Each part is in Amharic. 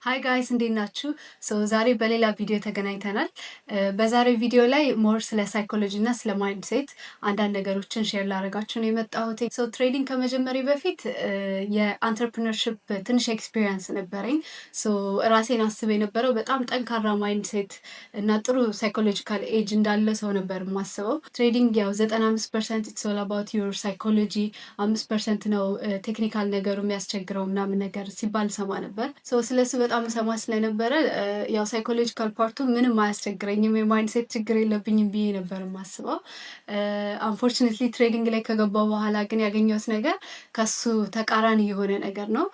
ሃይ ጋይስ እንዴት ናችሁ? ዛሬ በሌላ ቪዲዮ ተገናኝተናል። በዛሬው ቪዲዮ ላይ ሞር ስለ ሳይኮሎጂ እና ስለ ማይንድሴት አንዳንድ ነገሮችን ሼር ላደርጋችሁ ነው የመጣሁት። ትሬዲንግ ከመጀመሪያ በፊት የአንትረፕረነርሺፕ ትንሽ ኤክስፒሪየንስ ነበረኝ። ራሴን አስብ የነበረው በጣም ጠንካራ ማይንድሴት እና ጥሩ ሳይኮሎጂካል ኤጅ እንዳለ ሰው ነበር የማስበው። ትሬዲንግ ያው 95% ኢትስ ኦል አባውት ዩር ሳይኮሎጂ፣ 5% ነው ቴክኒካል ነገሩ የሚያስቸግረው ምናምን ነገር ሲባል ሰማ ነበር። ስለሱ በጣም ሰማ ስለነበረ ያው ሳይኮሎጂካል ፓርቱ ምንም አያስቸግረኝም፣ የማይንድሴት ችግር የለብኝም ብዬ ነበር የማስበው። አንፎርቹኔትሊ ትሬዲንግ ላይ ከገባው በኋላ ግን ያገኘሁት ነገር ከሱ ተቃራኒ የሆነ ነገር ነው።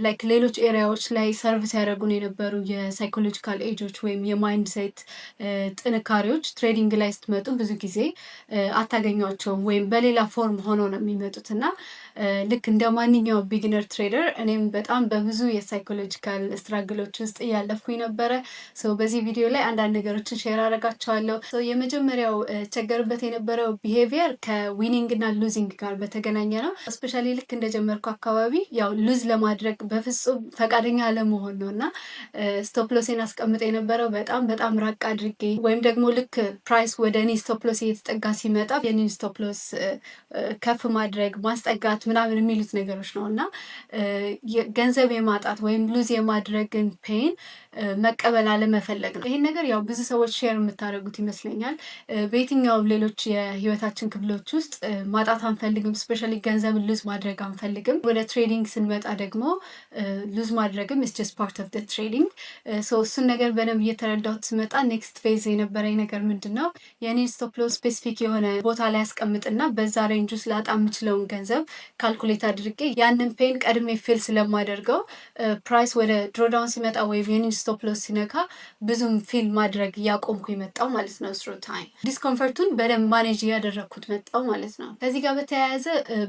ላይክ ሌሎች ኤሪያዎች ላይ ሰርቪስ ያደረጉን የነበሩ የሳይኮሎጂካል ኤጆች ወይም የማይንድሴት ጥንካሬዎች ትሬዲንግ ላይ ስትመጡ ብዙ ጊዜ አታገኟቸውም ወይም በሌላ ፎርም ሆኖ ነው የሚመጡት እና ልክ እንደ ማንኛውም ቢግነር ትሬደር እኔም በጣም በብዙ የሳይኮሎጂካል ስትራግሎች ውስጥ እያለፍኩኝ ነበረ። በዚህ ቪዲዮ ላይ አንዳንድ ነገሮችን ሼር አደርጋቸዋለሁ። የመጀመሪያው ቸገርበት የነበረው ቢሄቪየር ከዊኒንግ እና ሉዚንግ ጋር በተገናኘ ነው። እስፔሻሊ ልክ እንደጀመርኩ አካባቢ ያው ሉዝ ለማድረግ በፍጹም ፈቃደኛ አለመሆን ነው እና ስቶፕሎሴን አስቀምጠ የነበረው በጣም ራቅ አድርጌ ወይም ደግሞ ልክ ፕራይስ ወደ እኔ ስቶፕሎስ እየተጠጋ ሲመጣ የኔን ስቶፕሎስ ከፍ ማድረግ ማስጠጋት ምናምን የሚሉት ነገሮች ነው እና ገንዘብ የማጣት ወይም ሉዝ የማድረግን ፔን መቀበል አለመፈለግ ነው። ይህን ነገር ያው ብዙ ሰዎች ሼር የምታደርጉት ይመስለኛል። በየትኛውም ሌሎች የህይወታችን ክፍሎች ውስጥ ማጣት አንፈልግም። ስፔሻሊ ገንዘብን ሉዝ ማድረግ አንፈልግም። ወደ ትሬዲንግ ስንመጣ ደግሞ ሉዝ ማድረግም is just part of the trading። እሱን ነገር በደንብ እየተረዳሁት ስመጣ ኔክስት ፌዝ የነበረኝ ነገር ምንድን ነው? የኔን ስቶፕ ሎስ ስፔሲፊክ የሆነ ቦታ ላይ ያስቀምጥና በዛ ሬንጅ ውስጥ ላጣ የምችለውን ገንዘብ ካልኩሌት አድርጌ ያንን ፔን ቀድሜ ፊል ስለማደርገው ፕራይስ ወደ ድሮዳውን ሲመጣ ወይም የኔን ስቶፕ ሎስ ሲነካ ብዙም ፊል ማድረግ እያቆምኩ የመጣው ማለት ነው። ስሩ ታይም ዲስኮምፈርቱን በደንብ ማኔጅ እያደረግኩት መጣው ማለት ነው። ከዚህ ጋር በተያያዘ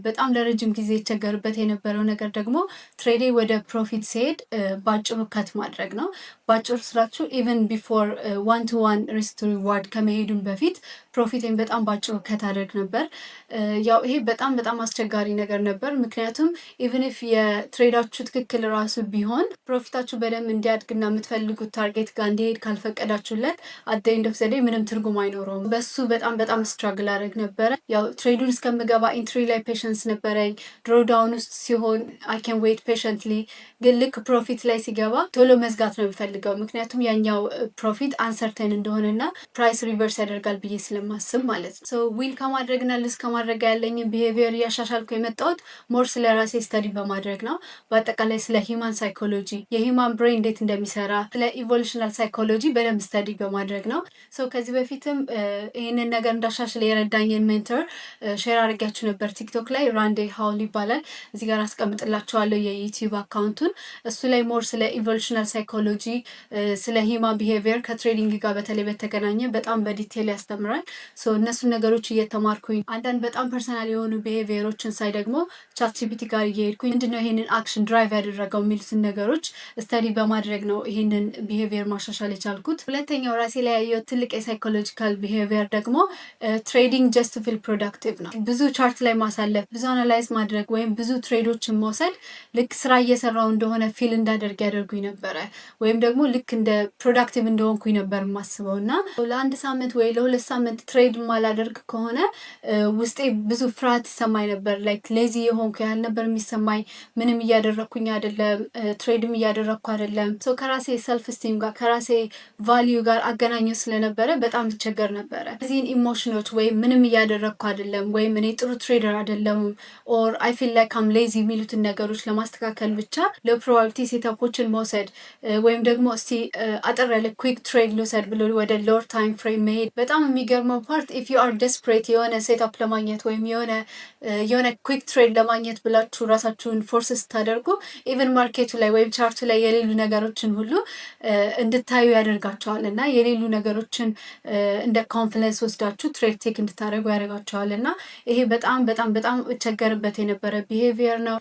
በጣም ለረጅም ጊዜ ይቸገርበት የነበረው ነገር ደግሞ ትሬዴ ወደ ፕሮፊት ሲሄድ በአጭሩ ከት ማድረግ ነው። በአጭሩ ስራችሁ ኢቨን ቢፎር ዋን ቱ ዋን ሪስክ ቱ ሪዋርድ ከመሄዱን በፊት ፕሮፊቴን በጣም በአጭሩ ከት አድርግ ነበር። ያው ይሄ በጣም አስቸጋሪ ነገር ነበር። ምክንያቱም ኢቨን ኢፍ የትሬዳችሁ ትክክል ራሱ ቢሆን ፕሮፊታችሁ በደንብ እንዲያድግና የምትፈልጉት ታርጌት ጋር እንዲሄድ ካልፈቀዳችሁለት አት ዘ ኤንድ ኦፍ ዘ ዴይ ምንም ትርጉም አይኖረውም። በሱ በጣም ስትራግል አድርግ ነበረ። ያው ትሬዱን እስከምገባ ኢንትሪ ላይ ፔሸንስ ነበረኝ። ድሮዳውን ውስጥ ሲሆን አይ ካን ዌይት ፔሸንትሊ፣ ግን ልክ ፕሮፊት ላይ ሲገባ ቶሎ መዝጋት ነው የሚፈልገው። ምክንያቱም ያኛው ፕሮፊት አንሰርተን እንደሆነና ፕራይስ ሪቨርስ ያደርጋል ብዬ ስለማስብ ማለት ነው። ዊል ከማድረግና ልስ ከማድረግ ያለኝ ቢሄቪየር እያሻሻልኩ የመጣሁት ሞር ስለ ራሴ ስተዲ በማድረግ ነው። በአጠቃላይ ስለ ሂማን ሳይኮሎጂ፣ የሂማን ብሬን እንዴት እንደሚሰራ፣ ስለ ኢቮሉሽናል ሳይኮሎጂ በደንብ ስተዲ በማድረግ ነው። ከዚህ በፊትም ይህንን ነገር እንዳሻሽል የረዳኝን ሜንተር ሼር አድርጊያችሁ ነበር ቲክቶክ ላይ። ራንዴ ሃውል ይባላል። እዚህ ጋር አስቀምጥላችኋለሁ የዩቲዩብ አካውንቱን። እሱ ላይ ሞር ስለ ኢቮሉሽናል ሳይኮሎጂ፣ ስለ ሂማን ቢሄቪየር ከትሬዲንግ ጋር በተለይ በተገናኘ በጣም በዲቴል ያስተምራል። እነሱን ነገሮች እየተማርኩኝ አንዳንድ በጣም ፐርሰናል የሆኑ ቢሄቪየሮችን ሳይ ደግሞ ቻትጂፒቲ ጋር እየሄድኩኝ ምንድነው ይሄንን አክሽን ድራይቭ ያደረገው የሚሉትን ነገሮች ስተዲ በማድረግ ነው ይሄንን ቢሄቪየር ማሻሻል የቻልኩት። ሁለተኛው ራሴ ላይ ያየው ትልቅ የሳይኮሎጂካል ቢሄቪየር ደግሞ ትሬዲንግ ጀስት ቱ ፊል ፕሮዳክቲቭ ነው። ብዙ ቻርት ላይ ማሳለፍ፣ ብዙ አናላይዝ ማድረግ ወይም ብዙ ትሬዶችን መውሰድ ልክ ስራ እየሰራው እንደሆነ ፊል እንዳደርግ ያደርጉኝ ነበረ። ወይም ደግሞ ልክ እንደ ፕሮዳክቲቭ እንደሆንኩኝ ነበር የማስበው እና ለአንድ ሳምንት ወይ ለ2 ሳምንት ትሬድ ማላደርግ ከሆነ ውስጤ ብዙ ፍርሃት ይሰማኝ ነበር። ላይክ ሌዚ የሆንኩ ያህል ነበር የሚሰማኝ። ምንም እያደረግኩኝ አይደለም፣ ትሬድም እያደረግኩ አይደለም። ከራሴ ሰልፍ ስቲም ጋር ከራሴ ቫሊዩ ጋር አገናኘው ስለነበረ በጣም ይቸገር ነበረ። እዚህን ኢሞሽኖች ወይም ምንም እያደረግኩ አይደለም ወይም እኔ ጥሩ ትሬደር አይደለም ኦር አይ ፊል ላይክ አም ሌዚ የሚሉትን ነገሮች ለማስተካከል ብቻ ለፕሮባቢሊቲ ሴታፖችን መውሰድ ወይም ደግሞ እስቲ አጠር ያለ ኩዊክ ትሬድ ልውሰድ ብሎ ወደ ሎር ታይም ፍሬም መሄድ። በጣም የሚገርመው ፓርት ኢፍ ዩ አር ዴስፕሬት የሆነ ሴታፕ ለማግኘት ወይም የሆነ ኩዊክ ትሬድ ለማግኘት ብላችሁ ራሳችሁን ፎርስ ስታደርጉ ኢቨን ማርኬቱ ላይ ወይም ቻርቱ ላይ የሌሉ ነገሮችን ሁሉ እንድታዩ ያደርጋቸዋል እና የሌሉ ነገሮችን እንደ ኮንፊደንስ ወስዳችሁ ትሬድ ቴክ እንድታደርጉ ያደርጋቸዋል እና ይሄ በጣም እቸገርበት የነበረ ቢሄቪየር ነው።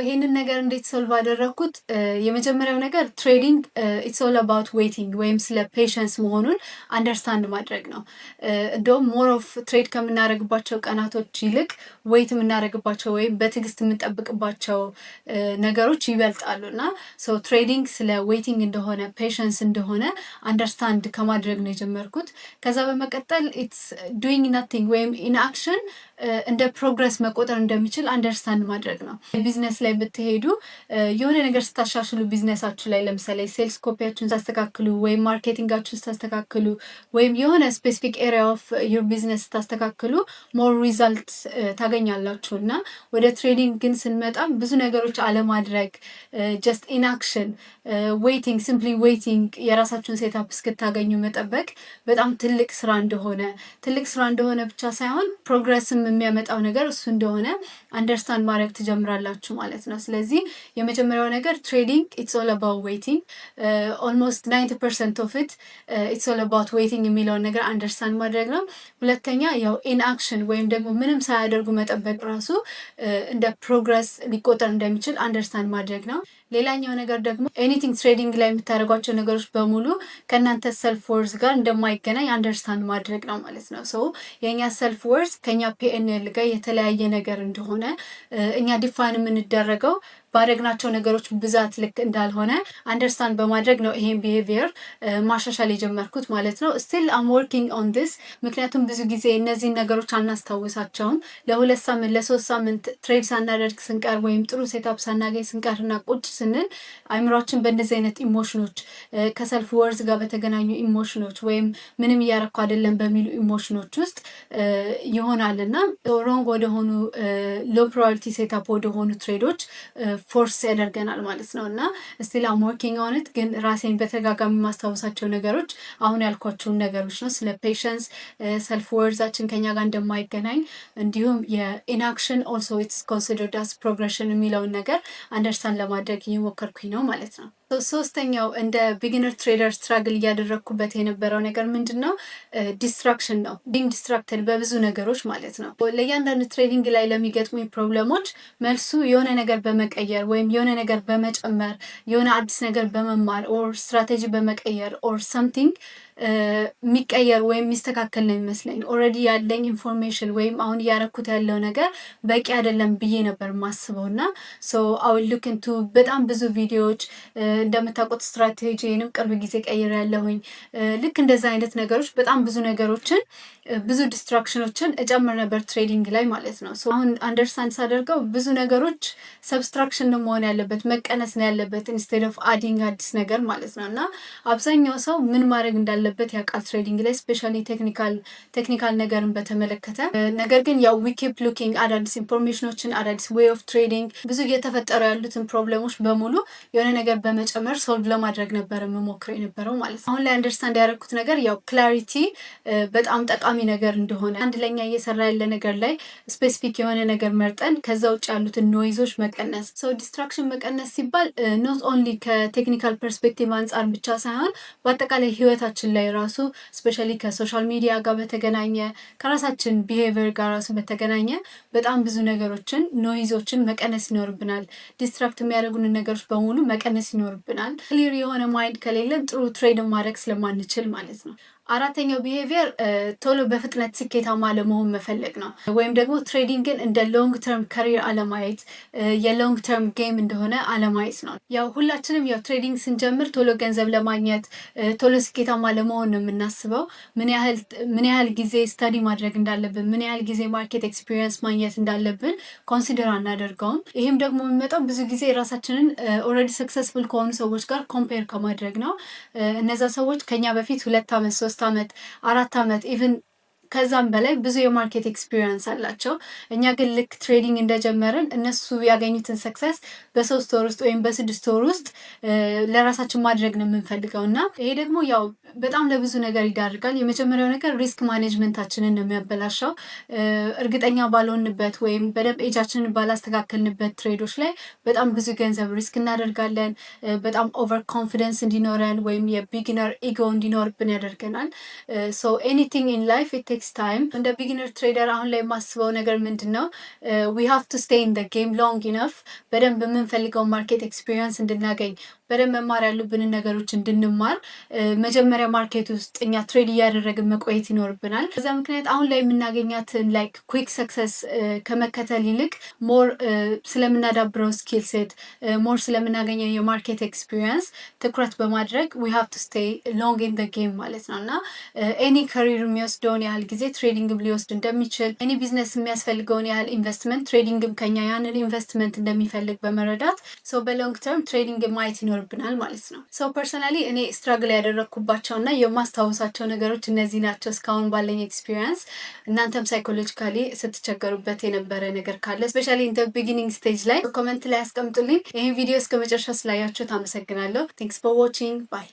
ይሄንን ነገር እንዴት ሶልቭ አደረግኩት? የመጀመሪያው ነገር ትሬዲንግ ኢትስ ኦል አባውት ዌይቲንግ ወይም ስለ ፔሸንስ መሆኑን አንደርስታንድ ማድረግ ነው። እንደውም ሞር ኦፍ ትሬድ ከምናደርግባቸው ቀናቶች ይልቅ ዌይት የምናደርግባቸው ወይም በትዕግስት የምንጠብቅባቸው ነገሮች ይበልጣሉ እና ትሬዲንግ ስለ ዌይቲንግ እንደሆነ ፔሽንስ እንደሆነ አንደርስታንድ ከማድረግ ነው የጀመርኩት። ከዛ በመቀጠል ኢትስ ዱይንግ ናቲንግ ወይም ኢንአክሽን እንደ ፕሮግረስ መቆጠር እንደሚችል አንደርስታንድ ማድረግ ነው። ቢዝነስ ላይ ብትሄዱ የሆነ ነገር ስታሻሽሉ ቢዝነሳችሁ ላይ ለምሳሌ ሴልስ ኮፒያችሁን ስታስተካክሉ ወይም ማርኬቲንጋችሁን ስታስተካክሉ ወይም የሆነ ስፔሲፊክ ኤሪያ ኦፍ ዩር ቢዝነስ ስታስተካክሉ ሞር ሪዛልት ታገኛላችሁ እና ወደ ትሬዲንግ ግን ስንመጣ ብዙ ነገሮች አለማድረግ ጀስት ኢንአክሽን ዌይቲንግ ሲምፕሊ ዌይቲንግ የራሳችሁን ሴታፕ እስክታገኙ መጠበቅ በጣም ትልቅ ስራ እንደሆነ ብቻ ሳይሆን ፕሮግረስም የሚያመጣው ነገር እሱ እንደሆነ አንደርስታንድ ማድረግ ትጀምራላችሁ ማለት ነው። ስለዚህ የመጀመሪያው ነገር ትሬዲንግ ኢትስ ኦል አባውት ዌይቲንግ ኦልሞስት 90% ኦፍ ኢት ኢትስ ኦል አባውት ዌይቲንግ የሚለውን ነገር አንደርስታንድ ማድረግ ነው። ሁለተኛ ያው ኢንአክሽን ወይም ደግሞ ምንም ሳያደርጉ መጠበቅ ራሱ እንደ ፕሮግረስ ሊቆጠር እንደሚችል አንደርስታንድ ማድረግ ነው። ሌላኛው ነገር ደግሞ ኤኒቲንግ ትሬዲንግ ላይ የምታደርጓቸው ነገሮች በሙሉ ከእናንተ ሰልፍ ወርዝ ጋር እንደማይገናኝ አንደርስታንድ ማድረግ ነው ማለት ነው። ሶ የእኛ ሰልፍ ወርዝ ከኛ ፒኤንኤል ጋር የተለያየ ነገር እንደሆነ እኛ ዲፋይን የምንደረገው ባደረግናቸው ነገሮች ብዛት ልክ እንዳልሆነ አንደርስታንድ በማድረግ ነው ይሄን ቢሄቪየር ማሻሻል የጀመርኩት ማለት ነው። ስቲል አም ወርኪንግ ኦን ዲስ ምክንያቱም ብዙ ጊዜ እነዚህን ነገሮች አናስታውሳቸውም። ለ2 ሳምንት ለ3 ሳምንት ትሬድ ሳናደርግ ስንቀር ወይም ጥሩ ሴታፕ ሳናገኝ ስንቀርና ቁጭ ስንል አይምሯችን በእንደዚህ አይነት ኢሞሽኖች ከሰልፍ ወርዝ ጋር በተገናኙ ኢሞሽኖች ወይም ምንም እያረኩ አይደለም በሚሉ ኢሞሽኖች ውስጥ ይሆናልና ሮንግ ወደሆኑ ሎ ፕራዮሪቲ ሴታፕ ወደሆኑ ትሬዶች ፎርስ ያደርገናል ማለት ነው። እና ስቲል አም ወርኪንግ ኦን ኢት ግን ራሴን በተደጋጋሚ የማስታወሳቸው ነገሮች አሁን ያልኳቸውን ነገሮች ነው። ስለ ፔሽንስ ሰልፍ ወርዛችን ከኛ ጋር እንደማይገናኝ እንዲሁም የኢንአክሽን ኦልሶ ኢትስ ኮንሲደርድ አስ ፕሮግሬሽን የሚለውን ነገር አንደርስታንድ ለማድረግ እየሞከርኩኝ ነው ማለት ነው። ሶስተኛው እንደ ቢጊነር ትሬደር ስትራግል እያደረግኩበት የነበረው ነገር ምንድን ነው? ዲስትራክሽን ነው። ቢንግ ዲስትራክትድ በብዙ ነገሮች ማለት ነው። ለእያንዳንዱ ትሬዲንግ ላይ ለሚገጥሙኝ ፕሮብለሞች መልሱ የሆነ ነገር በመቀየር ወይም የሆነ ነገር በመጨመር የሆነ አዲስ ነገር በመማር ኦር ስትራቴጂ በመቀየር ኦር ሰምቲንግ የሚቀየር ወይም የሚስተካከል ነው የሚመስለኝ። ኦልሬዲ ያለኝ ኢንፎርሜሽን ወይም አሁን እያረኩት ያለው ነገር በቂ አይደለም ብዬ ነበር ማስበው እና አውል ሉክ ኢንቱ በጣም ብዙ ቪዲዮዎች እንደምታውቁት ስትራቴጂንም ቅርብ ጊዜ ቀይር ያለሁኝ ልክ እንደዛ አይነት ነገሮች በጣም ብዙ ነገሮችን ብዙ ዲስትራክሽኖችን እጨምር ነበር ትሬዲንግ ላይ ማለት ነው። አሁን አንደርስታንድ ሳደርገው ብዙ ነገሮች ሰብስትራክሽን ነው መሆን ያለበት መቀነስ ነው ያለበት ኢንስቴድ ኦፍ አዲንግ አዲስ ነገር ማለት ነው እና አብዛኛው ሰው ምን ማድረግ እንዳለበት ያውቃል ትሬዲንግ ላይ ስፔሻሊ ቴክኒካል ነገርን በተመለከተ። ነገር ግን ያው ዊ ኪፕ ሉኪንግ አዳዲስ ኢንፎርሜሽኖችን አዳዲስ ዌይ ኦፍ ትሬዲንግ ብዙ እየተፈጠሩ ያሉትን ፕሮብለሞች በሙሉ የሆነ ነገር በመጨመር ሶልቭ ለማድረግ ነበር የምሞክረው የነበረው ማለት ነው። አሁን ላይ አንደርስታንድ ያደረኩት ነገር ያው ክላሪቲ በጣም ጠቃሚ ነገር እንደሆነ አንድ ለኛ እየሰራ ያለ ነገር ላይ ስፔሲፊክ የሆነ ነገር መርጠን ከዛ ውጭ ያሉትን ኖይዞች መቀነስ። ዲስትራክሽን መቀነስ ሲባል ኖት ኦንሊ ከቴክኒካል ፐርስፔክቲቭ አንጻር ብቻ ሳይሆን በአጠቃላይ ህይወታችን ላይ ራሱ ስፔሻሊ ከሶሻል ሚዲያ ጋር በተገናኘ ከራሳችን ቢሄቪየር ጋር ራሱ በተገናኘ በጣም ብዙ ነገሮችን ኖይዞችን መቀነስ ይኖርብናል። ዲስትራክት የሚያደርጉን ነገሮች በሙሉ መቀነስ ይኖርብናል። ክሊር የሆነ ማይንድ ከሌለን ጥሩ ትሬድ ማድረግ ስለማንችል ማለት ነው። አራተኛው ቢሄቪየር ቶሎ በፍጥነት ስኬታማ ለመሆን መፈለግ ነው። ወይም ደግሞ ትሬዲንግን እንደ ሎንግ ተርም ከሪር አለማየት የሎንግ ተርም ጌም እንደሆነ አለማየት ነው። ያው ሁላችንም ያው ትሬዲንግ ስንጀምር ቶሎ ገንዘብ ለማግኘት ቶሎ ስኬታማ ለመሆን ነው የምናስበው። ምን ያህል ጊዜ ስታዲ ማድረግ እንዳለብን ምን ያህል ጊዜ ማርኬት ኤክስፒሪየንስ ማግኘት እንዳለብን ኮንሲደር አናደርገውም። ይህም ደግሞ የሚመጣው ብዙ ጊዜ ራሳችንን ኦልሬዲ ሰክሰስፉል ከሆኑ ሰዎች ጋር ኮምፔር ከማድረግ ነው። እነዛ ሰዎች ከኛ በፊት 2 ዓመት 3 ዓመት 4 ዓመት ኢቭን ከዛም በላይ ብዙ የማርኬት ኤክስፒሪየንስ አላቸው። እኛ ግን ልክ ትሬዲንግ እንደጀመርን እነሱ ያገኙትን ሰክሰስ በ3 ወር ውስጥ ወይም በ6 ወር ውስጥ ለራሳችን ማድረግ ነው የምንፈልገው እና ይሄ ደግሞ ያው በጣም ለብዙ ነገር ይዳርጋል። የመጀመሪያው ነገር ሪስክ ማኔጅመንታችንን ነው የሚያበላሸው። እርግጠኛ ባልሆንበት ወይም በደንብ ኤጃችንን ባላስተካከልንበት ትሬዶች ላይ በጣም ብዙ ገንዘብ ሪስክ እናደርጋለን። በጣም ኦቨር ኮንፊደንስ እንዲኖረን ወይም የቢጊነር ኢጎ እንዲኖርብን ያደርገናል። ኤኒቲንግ ኢን ላይፍ ኢት ቴክስ ታይም። እንደ ቢጊነር ትሬደር አሁን ላይ የማስበው ነገር ምንድን ነው? ዊ ሃቭ ቱ ስቴይ ኢን ዘ ጌም ሎንግ ኢነፍ በደንብ የምንፈልገው ማርኬት ኤክስፒሪየንስ እንድናገኝ በደንብ መማር ያሉብንን ነገሮች እንድንማር መጀመሪያ ማርኬት ውስጥ እኛ ትሬድ እያደረግን መቆየት ይኖርብናል። በዛ ምክንያት አሁን ላይ የምናገኛትን ላይክ ኩዊክ ሰክሰስ ከመከተል ይልቅ ሞር ስለምናዳብረው ስኪል ሴት ሞር ስለምናገኘው የማርኬት ኤክስፒሪየንስ ትኩረት በማድረግ ዊ ሃቭ ቱ ስቴይ ሎንግ ኢን ዘ ጌም ማለት ነው እና ኤኒ ከሪር የሚወስደውን ያህል ጊዜ ትሬዲንግም ሊወስድ እንደሚችል ኤኒ ቢዝነስ የሚያስፈልገውን ያህል ኢንቨስትመንት ትሬዲንግም ከኛ ያንን ኢንቨስትመንት እንደሚፈልግ በመረዳት ሰው በሎንግ ተርም ትሬዲንግ ማየት ይኖርብናል ማለት ነው። ሰው ፐርሰናሊ እኔ ስትራግል ያደረግኩባቸው እና የማስታወሳቸው ነገሮች እነዚህ ናቸው እስካሁን ባለኝ ኤክስፒሪየንስ። እናንተም ሳይኮሎጂካሊ ስትቸገሩበት የነበረ ነገር ካለ ስፔሻሊ ኢን ዘ ቢጊኒንግ ስቴጅ ላይ ኮመንት ላይ አስቀምጡልኝ። ይህን ቪዲዮ እስከ መጨረሻ ስላያችሁት አመሰግናለሁ። ቴንክስ ፎር ዋቺንግ ባይ